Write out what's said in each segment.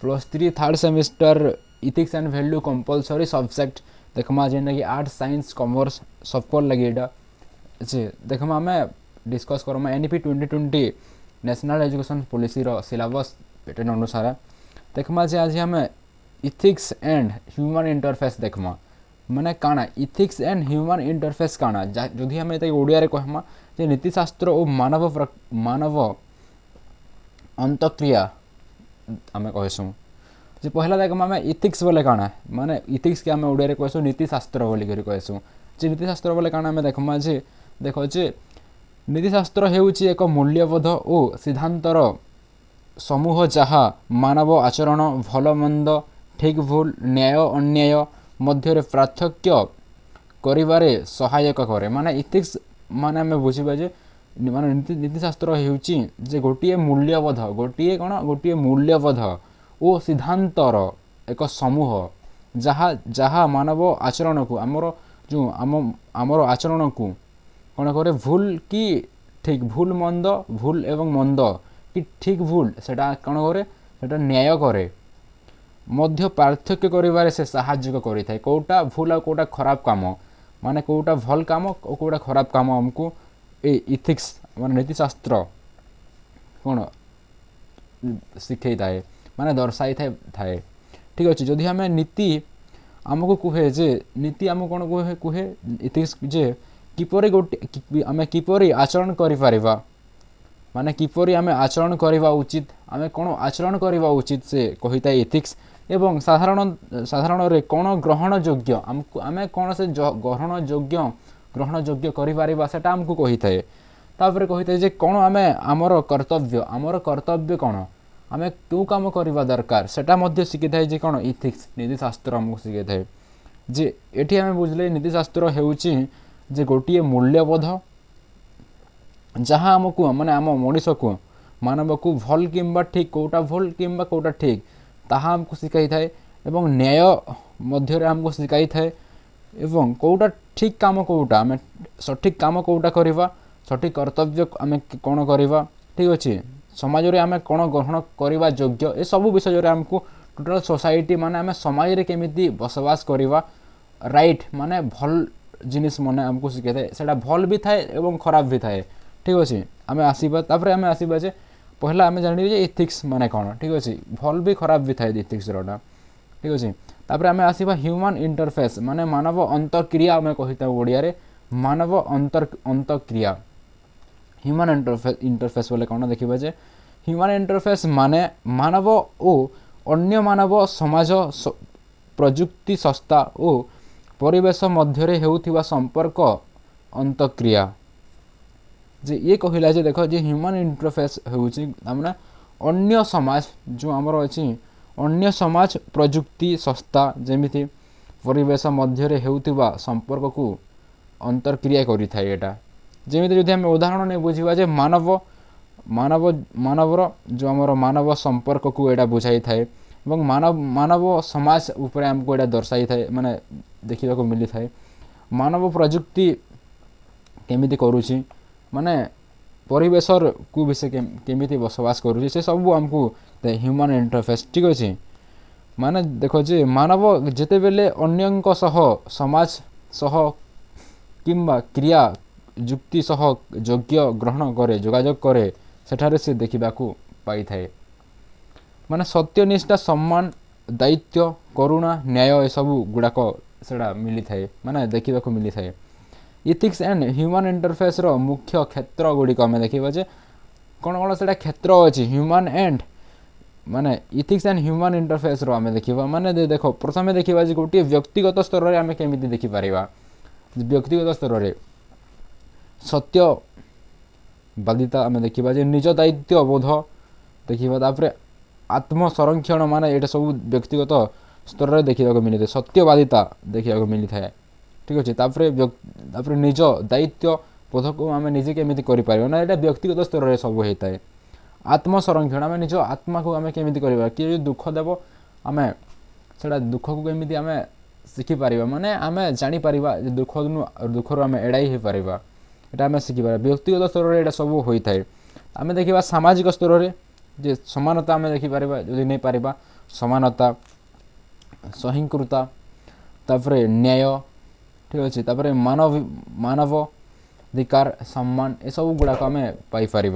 +3 third semester ethics and value compulsory subject देखमा जेना कि आर्ट साइंस कॉमर्स सबको लगे एटा जे देखमा हमें डिस्कस करमा एनईपी 2020 नेशनल एजुकेशन पॉलिसी रो सिलेबस पैटर्न अनुसार देखमा जे आज हमें इथिक्स एंड ह्यूमन इंटरफेस देखमा माने काना इथिक्स एंड ह्यूमन इंटरफेस काना जदि हमें त ओडिया रे कहमा जे नीतिशास्त्र और मानव अंतक्रिया आमे कहसु जे पहला देखमा हमें इथिक्स बोले काना माने इथिक्स के हमें ओडिया रे कहसु नीतिशास्त्र बोली करी कहसु जे नीतिशास्त्र बोले काना हमें देखमा जे देखो जे नीतिशास्त्र हेउची एक मूल्यबोध और सिद्धांतर समूह जहा मानव आचरण भल मंद ठीक भूल न्याय अन्याय मध्य पार्थक्य करिवारे सहायक करे माने इथिक्स माने हमें बुझिबा जे माने नीतिशास्त्र हेउची जे गोटिए मूल्यबोध ओ सिद्धांतर एक समूह जहा मानव आचरण को आमर आचरण को कौन करे भूल कि ठीक भूल एवं मंद कि ठीक भूल सेटा कौन करे सेटा न्याय करे मध्य पार्थक्य करिवारे से सहायक करि थाए कोटा भूल आ कोटा खराब काम माने कोटा भल काम और कोटा खराब काम हमको ए इथिक्स माने नीतिशास्त्र कौन शिखै थाए माने दर्शाई थाए ठीक अच्छे जदि हमें नीति आमको कहे जे नीति आम कौन कहे इथिक्स जे किपरि गोटे आमे किपरि आचरण करि परिबा माने किपरि आमे आचरण करवा उचित आमे कोन आचरण करवा उचित से कहिता इथिक्स एवं साधारण रे कोन ग्रहण योग्य आमे कोन से ग्रहण योग्य करि परिबा सेटा हमकु कहिथाए तापर कहिथाए जे कोन आमे हमर कर्तव्य कोन आमे क्यों काम करवा दरकार सेटा मध्य शिखिथाए जे कोन इथिक्स नीतिशास्त्र हमकु शिखिथाए जे एठी आमे बुझले नीतिशास्त्र हेउची जे गोटिए मूल्यबोध जहाँ आमको माने आम मनीष को मानव को भल किंबा ठीक कोटा भल किंबा कोटा ठीक ताहा हमको शिखाई थाए एवं न्याय मध्य हमको शिखाई थाए एवं कोटा ठीक काम कोटा आम सठिक काम कोटा करवा सठिक कर्तव्य आम कौन करवा ठीक अच्छे समाज रे आम कौन ग्रहण करवा योग्य ए सब विषय रे हमको टोटल सोसाइटी माने आम समाज रे केमिति बसवास करवा राइट माने भल जिनिस माने हमको शिखाई थाए सेटा भल भी थाए एवं खराब भी थाए ठीक अच्छे आम आसवा तापर आम आसवा जे पहला आम जान इथिक्स माने कौन ठीक अच्छे भल भी खराब भी थाए इथिक्स रोटा ठीक अच्छे तापर आम आसवा ह्यूमन इंटरफेस माने मानव अंतक्रिया आम कहिता ओडिया रे मानव अंतक्रिया ह्यूमन इंटरफेस बोले कौन देखिबा जे ह्यूमन इंटरफेस माने मानव ओ अन्य मानव समाज प्रजुक्ति संस्था ओ परिवेश मध्य रे हेउथिबा संपर्क अंतक्रिया जे ये कहिला जे देखो जे ह्यूमन इंटरफेस होउची हमना अन्य समाज जो हमर अछि अन्य समाज प्रजुक्ति संस्था जेमिति परिवेश मध्य रे हेउथिबा संपर्क को अंतरक्रिया करि थाए एटा जेमिति जदि हम उदाहरण नै बुझिबा जे मानवर जो हमर मानव संपर्क को एटा बुझाई थाए एवं मानव समाज ऊपर हमको एटा दर्शाई थाए माने देखिबा को मिली थाए मानव प्रजुक्ति केमिति करूची माने परिवेशर को विषय केमिति बसवास करूची से सब हमको ह्यूमन इंटरफेस ठीक अछि माने देखो जे मानव जेते बेले अन्यंक सह समाज सह किंबा क्रिया जुक्ति सह योग्य ग्रहण करे जोगाजोग करे सेठारे से देखिबा को पाई थाए माने सत्यनिष्ठा सम्मान दायित्व करुणा न्याय ए सब गुडाक सेडा मिली थाए माने देखिबा को मिली थाए इथिक्स एंड ह्यूमन इंटरफेस रो मुख्य क्षेत्र गुडी को हमें देखिबा जे कोन कोन सेडा क्षेत्र अछि ह्यूमन एंड माने इथिक्स एंड ह्यूमन इंटरफेस रो हमें देखिबा माने देखो प्रथमे देखिबा जे गोटी व्यक्तिगत स्तर रे हमें केमिति देखि परिबा व्यक्तिगत स्तर रे सत्य बादिता हमें देखिबा जे निज दायित्व बोध देखिबा तापर आत्म संरक्षण माने एटा सब व्यक्तिगत स्तर रे देखिबा को मिली थाए सत्यवादिता देखिबा को मिली थाए ठीक अच्छे तापर निज दायित्व बोध को आम निजे केमिति करि परिबा ना एटा व्यक्तिगत स्तर रे सब होता है आत्म संरक्षण आम निज आत्मा को आम केमिति करिबा कि दुख देव आम सेटा दुख को केमिति आम शिखि परिबा माने आम जानि परिबा दुखर आम एड़ाई हे परिबा एटा आम शिखि परिबा व्यक्तिगत स्तर रे एटा सब होता है आम देखिबा सामाजिक स्तर रे जे समानता आम देखि परिबा जदि नै परिबा समानता सहिष्णुता तापर न्याय ठीक अच्छे तापर मानव अधिकार सम्मान ए सब गुड़ाक आम पाइपर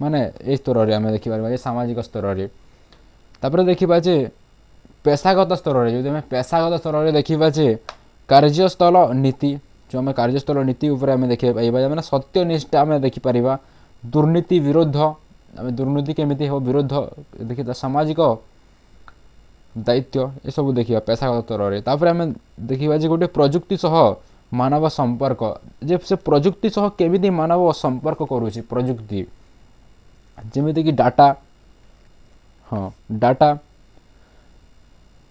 माने ए स्तर में आम देखिपर सामाजिक स्तर में तापर देखा जे पेशागत स्तर में जो आम पेशागत स्तर में देखा जे कार्यस्थल नीति जो आम कार्यस्थल नीति आम देखा मैंने सत्यनिष्ठा आम देखिपर दुर्नीति विरोध आम दुर्नीति केमी हो विरोध देखिए सामाजिक दायित्व ये सब देखा पेशागत स्तर में तापर आम देखा जे गोटे प्रजुक्ति सह मानव संपर्क जे से प्रजुक्ति सह केमिति मानव संपर्क करुँच प्रजुक्ति जमीती कि डाटा हाँ डाटा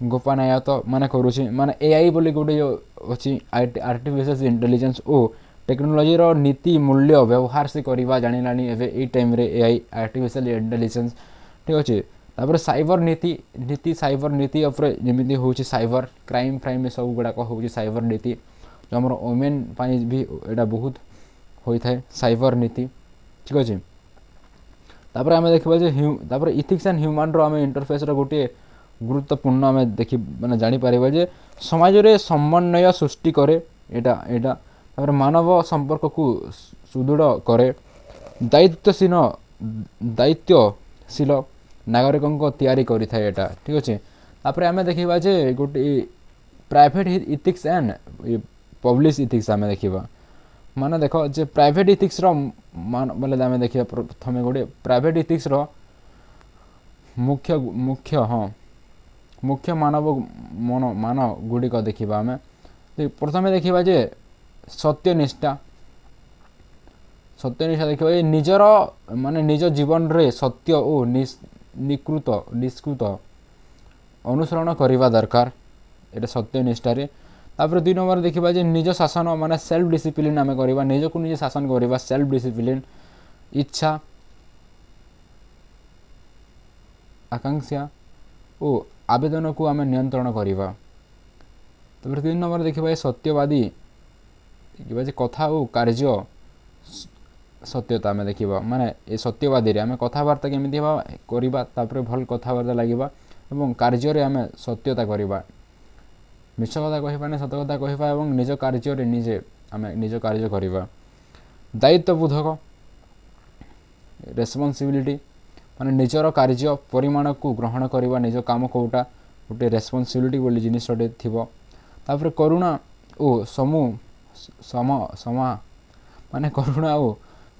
गोपनीयत माने करुँच माने एआई बोली गोटे जो अच्छी आर्टिफिशियल इंटेलिजेंस ओ टेक्नोलोजी रो नीति मूल्य व्यवहार से करवा जानिलानी ए टाइम रे एआई आर्टिफिशियल इंटेलिजेंस ठीक अच्छे तापर साइबर नीति साइबर नीति उपर जमी हूँ साइबर क्राइम फ्राइम सब गुड़ाक हूँ साइबर नीति जो आम वोमेन भी यहाँ बहुत होता है साइबर नीति ठीक अच्छे तापर आम देखा तापर इथिक्स एंड ह्यूमन रो आम इंटरफेस रो गोटे गुरुत्वपूर्ण आम देखी मैंने जापर जे समाज रे समन्वय सृष्टि करे एटा तापर मानव संपर्क को सुदृढ़ करे दायित्वशील नागरिकों तैयारी करिथाय एटा ठीक अच्छे तापर आम देखा जे गोटे private ethics and public ethics आम देखा माने देख जे प्राइवेट इथिक्स रो बोले आम देखा प्रथम गोटे प्राइवेट इथिक्स रो मुख्य मुख्य हाँ मुख्य मान गुड़िक देखा आम प्रथम देखा जे सत्यनिष्ठा देखा निजर माने निज जीवन रे सत्य और निष्कृत अनुसरण करने दरकार ये सत्यनिष्ठार तापर 2 नंबर देखा जे निज शासन माने सेल्फ डिसिप्लिन आम करवा निज को निजे शासन करवा सेल्फ डिसिप्लिन इच्छा आकांक्षा और आवेदन को आम नियंत्रण करवा तापर 3 नंबर देखा सत्यवादी देखा कथा और कार्य सत्यता आम देखा माने ये सत्यवादी आम कथबार्ता केमी करवा तापर भल कथबार्ता लगे और कार्य आम सत्यता करवा मिछ कथा कहना सत कथा कहवा और निज कार्य निजे आम निज कार्य करवा दायित्वबोधक रेस्पॉन्सिबिलिटी माने निजर कार्य परिमाण को ग्रहण करवा निज काम कोटा गोटे रेस्पॉन्सिबिलिटी बोली जिनटे थी तापर करुणा और समा माने करुणा और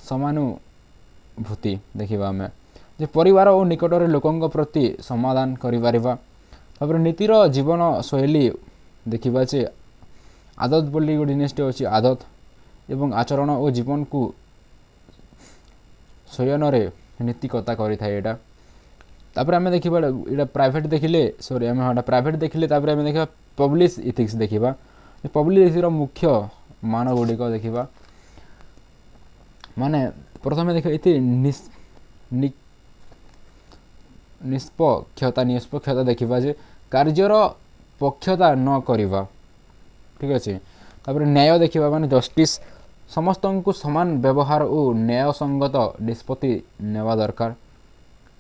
समानुभूति देखा आम जे परिवार और निकटर लोकों प्रति समाधान करिपारिबा तापर नीतिर जीवन शैली देखा जे आदत बोली गोटे जिनिसटे अच्छी आदत एवं आचरण और जीवन को शयन नीतिकता करें तापर आम देखा यहाँ प्राइवेट देखिले सॉरी आम प्राइवेट देखिले तापर आम देखा पब्लिक इथिक्स देखा पब्लिक इथिक्स मुख्य मान गुड़िक देखा माने प्रथम देखा ये निष्पक्षता देखा जे कार्यर पक्षता न करवा ठीक अच्छे तापर न्याय देखा माने जस्टिस समस्त को समान व्यवहार और न्यायसंगत निष्पत्ति नेवा दरकार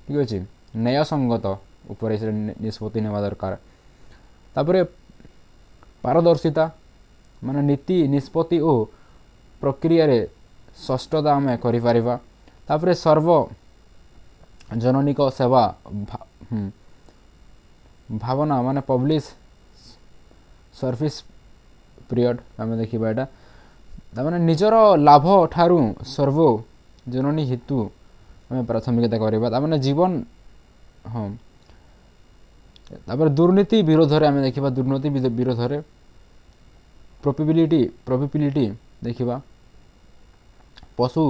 ठीक अच्छे न्यायसंगत उपर निष्पत्ति नेवा दरकार तापर पारदर्शिता माने नीति निष्पत्ति और प्रक्रिया रे षष्ठता आम करिपारिबा तापर जननिक सेवा भावना माने पब्लिक सर्विस पीरियड आम देखा यहाँ तार निजर लाभ ठारू सर्वजननी हेतु आम प्राथमिकता करवा तार जीवन हाँ तापर दुर्नीति विरोध में आम देखा दुर्नीति विरोध में प्रोबेबिलिटी देखा पशु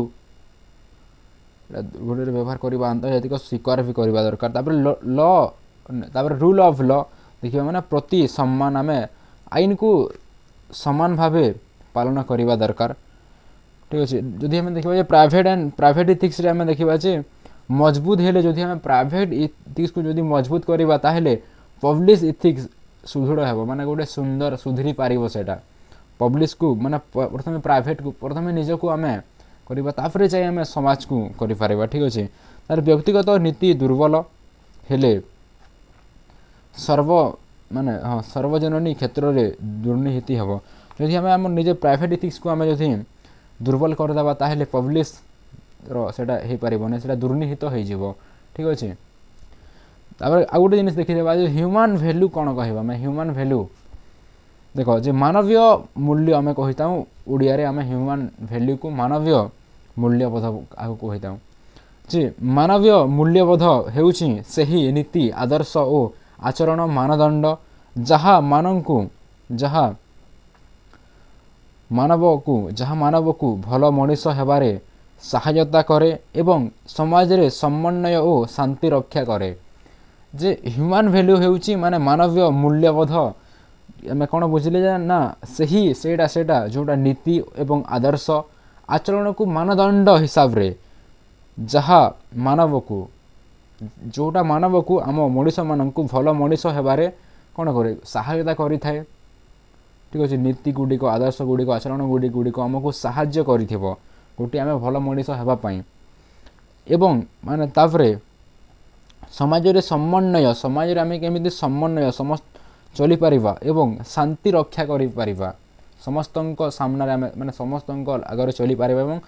गोटे व्यवहार करवा आंतर्जातिक स्वीकार भी करवा दरकार तापर लॉ तापर रूल ऑफ लॉ देखिए माने प्रति सम्मान आम आईन को समान भावे पालन करवा दरकार ठीक अच्छे जदि आम देखा प्राइवेट इथिक्स आम देखा जे मजबूत हेले जदि आम प्राइवेट इथिक्स को जदि मजबूत करवा ताहेले पब्लिक इथिक्स सुदृढ़ हेबो माने गोटे सुंदर सुधरी पारिबो सेटा पब्लिक को माने प्रथम प्राइवेट को प्रथम निज को आम करवा तापर जाए आम समाज को करिपारिबा ठीक अच्छे तार व्यक्तिगत नीति दुर्बल हेले ସର୍ବ ମାନେ ହଁ ସର୍ବଜନନୀ କ୍ଷେତ୍ରରେ ଦୁର୍ନୀତି ହେବ। ଯଦି ଆମେ ଆମ ନିଜ ପ୍ରାଇଭେଟ୍ ଇଥିକ୍ସକୁ ଆମେ ଯଦି ଦୁର୍ବଳ କରିଦେବା ତାହେଲେ ପବ୍ଲିକ୍ର ସେଇଟା ହେଇପାରିବନି, ସେଇଟା ଦୁର୍ନୀହିତ ହେଇଯିବ। ଠିକ୍ ଅଛି। ତାପରେ ଆଉ ଗୋଟେ ଜିନିଷ ଦେଖିଦେବା ଯେ ହ୍ୟୁମାନ୍ ଭ୍ୟାଲ୍ୟୁ କ'ଣ କହିବା ଆମେ ହ୍ୟୁମାନ୍ ଭ୍ୟାଲ୍ୟୁ ଦେଖ ଯେ ମାନବୀୟ ମୂଲ୍ୟ ଆମେ କହିଥାଉ ଓଡ଼ିଆରେ ଆମେ ହ୍ୟୁମାନ୍ ଭ୍ୟାଲ୍ୟୁକୁ ମାନବୀୟ ମୂଲ୍ୟବୋଧ ଆଗକୁ କହିଥାଉ ଯେ ମାନବୀୟ ମୂଲ୍ୟବୋଧ ହେଉଛି ସେହି ନୀତି ଆଦର୍ଶ ଓ ଆଚରଣ ମାନଦଣ୍ଡ ଯାହା ମାନବକୁ ଭଲ ମଣିଷ ହେବାରେ ସହାୟତା କରେ ଏବଂ ସମାଜରେ ସମନ୍ୱୟ ଓ ଶାନ୍ତି ରକ୍ଷା କରେ। ଯେ ହ୍ୟୁମାନ୍ ଭ୍ୟାଲ୍ୟୁ ହେଉଛି ମାନେ ମାନବୀୟ ମୂଲ୍ୟବୋଧ ଆମେ କ'ଣ ବୁଝିଲେ ଯେ ନା ସେଇଟା ଯେଉଁଟା ନୀତି ଏବଂ ଆଦର୍ଶ ଆଚରଣକୁ ମାନଦଣ୍ଡ ହିସାବରେ ଯାହା ମାନବକୁ ଆମ ମଣିଷମାନଙ୍କୁ ଭଲ ମଣିଷ ହେବାରେ କ'ଣ କରେ ସହାୟତା କରିଥାଏ। ଠିକ୍ ଅଛି। ନୀତି ଗୁଡ଼ିକ ଆଦର୍ଶ ଗୁଡ଼ିକ ଆଚରଣ ଗୁଡ଼ିକ ଆମକୁ ସାହାଯ୍ୟ କରିଥିବ ଗୋଟିଏ ଆମେ ଭଲ ମଣିଷ ହେବା ପାଇଁ। ଏବଂ ମାନେ ତାପରେ ସମାଜରେ ଆମେ କେମିତି ସମନ୍ୱୟ ଚଳିପାରିବା ଏବଂ ଶାନ୍ତି ରକ୍ଷା କରିପାରିବା ସମସ୍ତଙ୍କ ସାମ୍ନାରେ ଆମେ ମାନେ ସମସ୍ତଙ୍କ ଆଗରେ ଚଳିପାରିବା ଏବଂ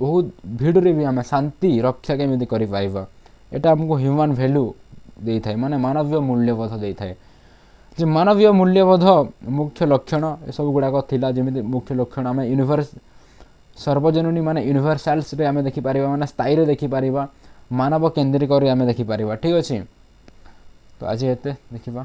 ବହୁତ ଭିଡ଼ରେ ବି ଆମେ ଶାନ୍ତି ରକ୍ଷା କେମିତି କରିପାରିବା ଏଇଟା ଆମକୁ ହ୍ୟୁମାନ୍ ଭ୍ୟାଲ୍ୟୁ ଦେଇଥାଏ ମାନେ ମାନବୀୟ ମୂଲ୍ୟବୋଧ ଦେଇଥାଏ। ଯେ ମାନବୀୟ ମୂଲ୍ୟବୋଧ ମୁଖ୍ୟ ଲକ୍ଷଣ ଏସବୁ ଗୁଡ଼ାକ ଥିଲା ଯେମିତି ମୁଖ୍ୟ ଲକ୍ଷଣ ଆମେ ସର୍ବଜନନୀ ମାନେ ୟୁନିଭର୍ସାଲ୍ସରେ ଆମେ ଦେଖିପାରିବା ମାନେ ସ୍ଥାୟୀରେ ଦେଖିପାରିବା ମାନବ କେନ୍ଦ୍ରିକରେ ଆମେ ଦେଖିପାରିବା। ଠିକ୍ ଅଛି। ତ ଆଜି ଏତେ ଦେଖିବା।